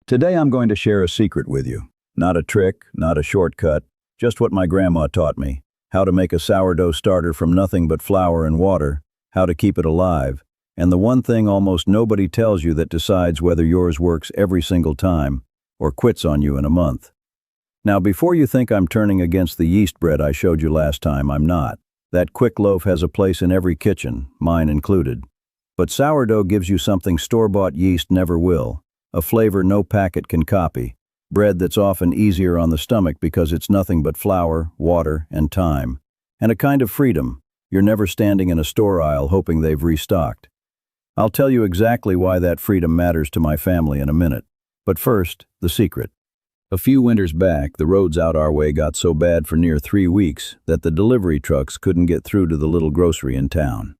Today I'm going to share a secret with you. Not a trick, not a shortcut, just what my grandma taught me. How to make a sourdough starter from nothing but flour and water, how to keep it alive, and the one thing almost nobody tells you that decides whether yours works every single time or quits on you in a month. Now, before you think I'm turning against the yeast bread I showed you last time, I'm not. That quick loaf has a place in every kitchen, mine included. But sourdough gives you something store-bought yeast never will, a flavor no packet can copy, bread that's often easier on the stomach because it's nothing but flour, water, and time, and a kind of freedom. You're never standing in a store aisle hoping they've restocked. I'll tell you exactly why that freedom matters to my family in a minute. But first, the secret. A few winters back, the roads out our way got so bad for near 3 weeks that the delivery trucks couldn't get through to the little grocery in town.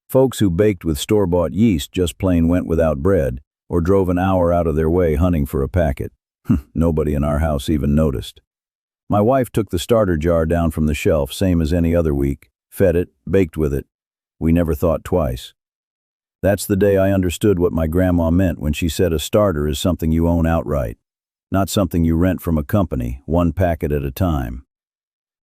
Folks who baked with store-bought yeast just plain went without bread or drove an hour out of their way hunting for a packet. Nobody in our house even noticed. My wife took the starter jar down from the shelf, same as any other week, fed it, baked with it. We never thought twice. That's the day I understood what my grandma meant when she said a starter is something you own outright, not something you rent from a company, one packet at a time.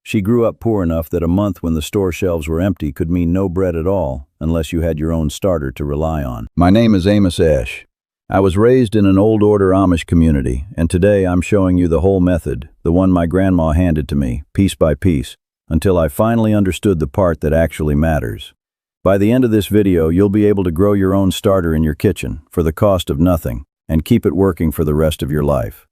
She grew up poor enough that a month when the store shelves were empty could mean no bread at all unless you had your own starter to rely on. My name is Amish. I was raised in an old-order Amish community, and today I'm showing you the whole method, the one my grandma handed to me, piece by piece, until I finally understood the part that actually matters. By the end of this video, you'll be able to grow your own starter in your kitchen for the cost of nothing and keep it working for the rest of your life.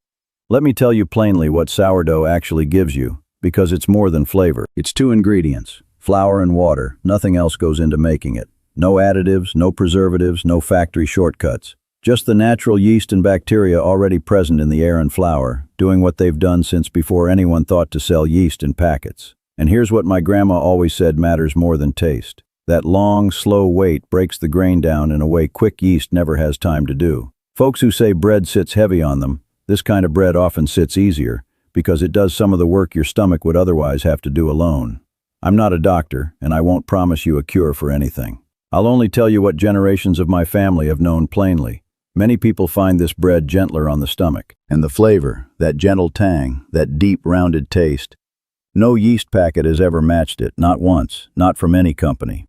Let me tell you plainly what sourdough actually gives you, because it's more than flavor. It's 2 ingredients, flour and water. Nothing else goes into making it. No additives, no preservatives, no factory shortcuts. Just the natural yeast and bacteria already present in the air and flour, doing what they've done since before anyone thought to sell yeast in packets. And here's what my grandma always said matters more than taste. That long, slow wait breaks the grain down in a way quick yeast never has time to do. Folks who say bread sits heavy on them, this kind of bread often sits easier, because it does some of the work your stomach would otherwise have to do alone. I'm not a doctor, and I won't promise you a cure for anything. I'll only tell you what generations of my family have known plainly. Many people find this bread gentler on the stomach, and the flavor, that gentle tang, that deep, rounded taste. No yeast packet has ever matched it, not once, not from any company.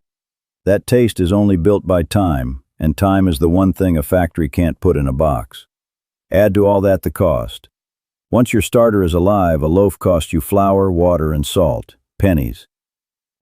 That taste is only built by time, and time is the one thing a factory can't put in a box. Add to all that the cost. Once your starter is alive, a loaf costs you flour, water, and salt, pennies.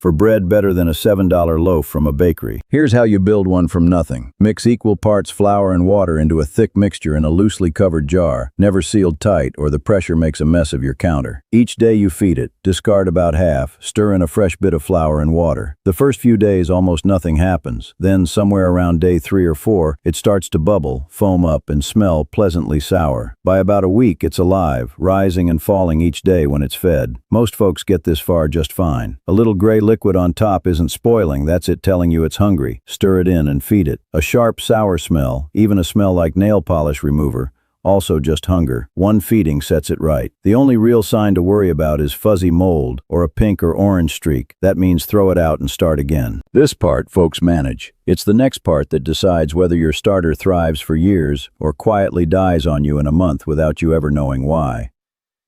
For bread better than a $7 loaf from a bakery. Here's how you build one from nothing. Mix equal parts flour and water into a thick mixture in a loosely covered jar, never sealed tight or the pressure makes a mess of your counter. Each day you feed it, discard about half, stir in a fresh bit of flour and water. The first few days almost nothing happens. Then somewhere around day 3 or 4, it starts to bubble, foam up, and smell pleasantly sour. By about a week it's alive, rising and falling each day when it's fed. Most folks get this far just fine. A little gray liquid on top isn't spoiling, that's it telling you it's hungry. Stir it in and feed it. A sharp, sour smell, even a smell like nail polish remover, also just hunger. One feeding sets it right. The only real sign to worry about is fuzzy mold or a pink or orange streak. That means throw it out and start again. This part folks manage. It's the next part that decides whether your starter thrives for years or quietly dies on you in a month without you ever knowing why.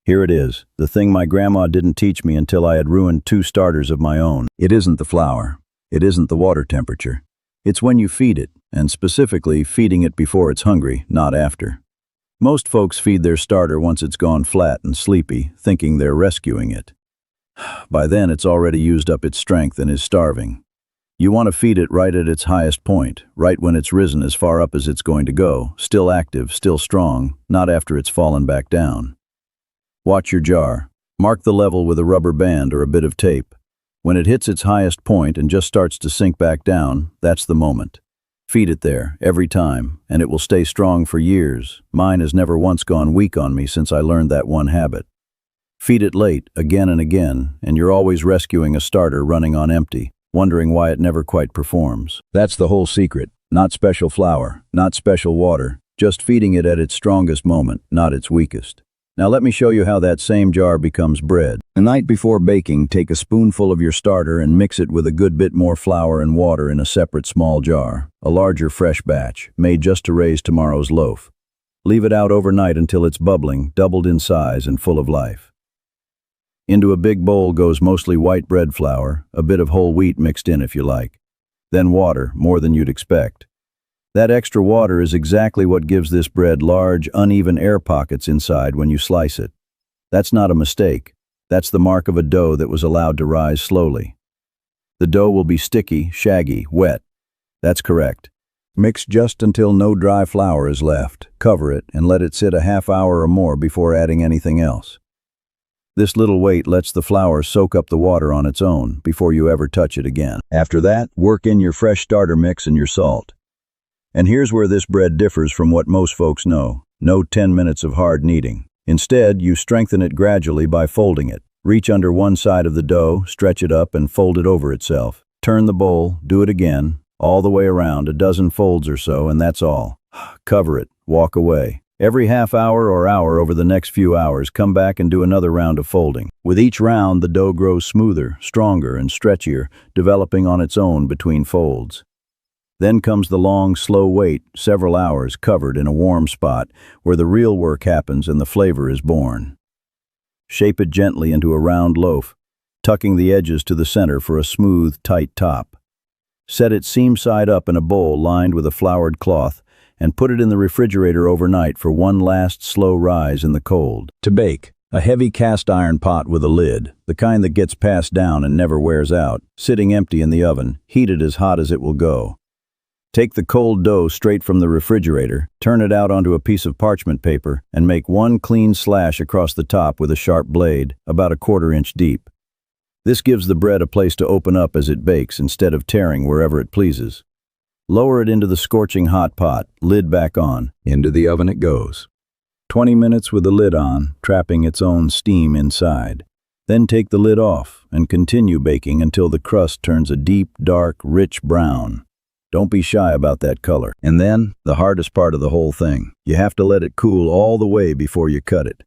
Here it is, the thing my grandma didn't teach me until I had ruined 2 starters of my own. It isn't the flour. It isn't the water temperature. It's when you feed it, and specifically feeding it before it's hungry, not after. Most folks feed their starter once it's gone flat and sleepy, thinking they're rescuing it. By then it's already used up its strength and is starving. You want to feed it right at its highest point, right when it's risen as far up as it's going to go, still active, still strong, not after it's fallen back down. Watch your jar. Mark the level with a rubber band or a bit of tape. When it hits its highest point and just starts to sink back down, that's the moment. Feed it there, every time, and it will stay strong for years. Mine has never once gone weak on me since I learned that one habit. Feed it late, again and again, and you're always rescuing a starter running on empty, wondering why it never quite performs. That's the whole secret. Not special flour, not special water, just feeding it at its strongest moment, not its weakest. Now let me show you how that same jar becomes bread. The night before baking, take a spoonful of your starter and mix it with a good bit more flour and water in a separate small jar, a larger fresh batch, made just to raise tomorrow's loaf. Leave it out overnight until it's bubbling, doubled in size, and full of life. Into a big bowl goes mostly white bread flour, a bit of whole wheat mixed in if you like. Then water, more than you'd expect. That extra water is exactly what gives this bread large, uneven air pockets inside when you slice it. That's not a mistake. That's the mark of a dough that was allowed to rise slowly. The dough will be sticky, shaggy, wet. That's correct. Mix just until no dry flour is left. Cover it and let it sit a half hour or more before adding anything else. This little wait lets the flour soak up the water on its own before you ever touch it again. After that, work in your fresh starter mix and your salt. And here's where this bread differs from what most folks know. No 10 minutes of hard kneading. Instead, you strengthen it gradually by folding it. Reach under one side of the dough, stretch it up, and fold it over itself. Turn the bowl, do it again, all the way around, a dozen folds or so, and that's all. Cover it, walk away. Every half hour or hour over the next few hours, come back and do another round of folding. With each round, the dough grows smoother, stronger, and stretchier, developing on its own between folds. Then comes the long, slow wait, several hours covered in a warm spot where the real work happens and the flavor is born. Shape it gently into a round loaf, tucking the edges to the center for a smooth, tight top. Set it seam side up in a bowl lined with a floured cloth and put it in the refrigerator overnight for one last slow rise in the cold. To bake, a heavy cast iron pot with a lid, the kind that gets passed down and never wears out, sitting empty in the oven, heated as hot as it will go. Take the cold dough straight from the refrigerator, turn it out onto a piece of parchment paper, and make one clean slash across the top with a sharp blade, about 1/4 inch deep. This gives the bread a place to open up as it bakes instead of tearing wherever it pleases. Lower it into the scorching hot pot, lid back on. Into the oven it goes. 20 minutes with the lid on, trapping its own steam inside. Then take the lid off and continue baking until the crust turns a deep, dark, rich brown. Don't be shy about that color. And then, the hardest part of the whole thing. You have to let it cool all the way before you cut it.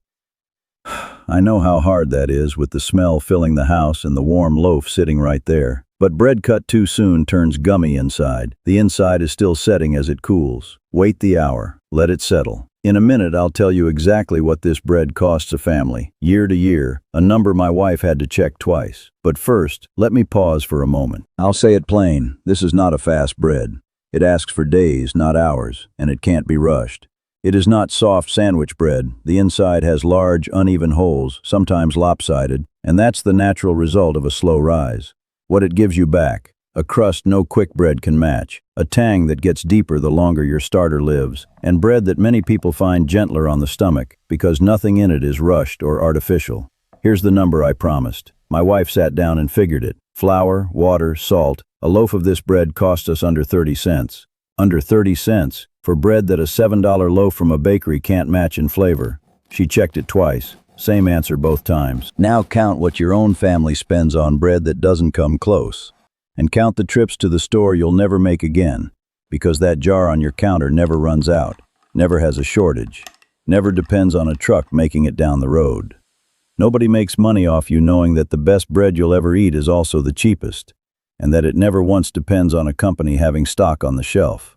I know how hard that is with the smell filling the house and the warm loaf sitting right there. But bread cut too soon turns gummy inside. The inside is still setting as it cools. Wait the hour. Let it settle. In a minute, I'll tell you exactly what this bread costs a family, year to year, a number my wife had to check twice. But first, let me pause for a moment. I'll say it plain, this is not a fast bread. It asks for days, not hours, and it can't be rushed. It is not soft sandwich bread. The inside has large, uneven holes, sometimes lopsided, and that's the natural result of a slow rise. What it gives you back, a crust no quick bread can match, a tang that gets deeper the longer your starter lives, and bread that many people find gentler on the stomach because nothing in it is rushed or artificial. Here's the number I promised. My wife sat down and figured it. Flour, water, salt. A loaf of this bread cost us under 30 cents. Under 30 cents for bread that a $7 loaf from a bakery can't match in flavor. She checked it twice. Same answer both times. Now count what your own family spends on bread that doesn't come close. And count the trips to the store you'll never make again, because that jar on your counter never runs out, never has a shortage, never depends on a truck making it down the road. Nobody makes money off you knowing that the best bread you'll ever eat is also the cheapest, and that it never once depends on a company having stock on the shelf.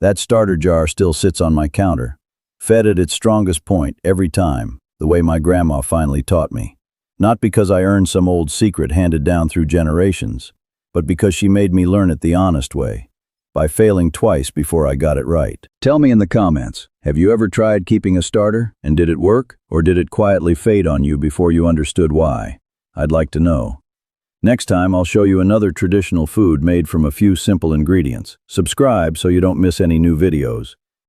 That starter jar still sits on my counter, fed at its strongest point every time, the way my grandma finally taught me. Not because I earned some old secret handed down through generations, but because she made me learn it the honest way, by failing twice before I got it right. Tell me in the comments, have you ever tried keeping a starter, and did it work, or did it quietly fade on you before you understood why? I'd like to know. Next time I'll show you another traditional food made from a few simple ingredients. Subscribe so you don't miss any new videos.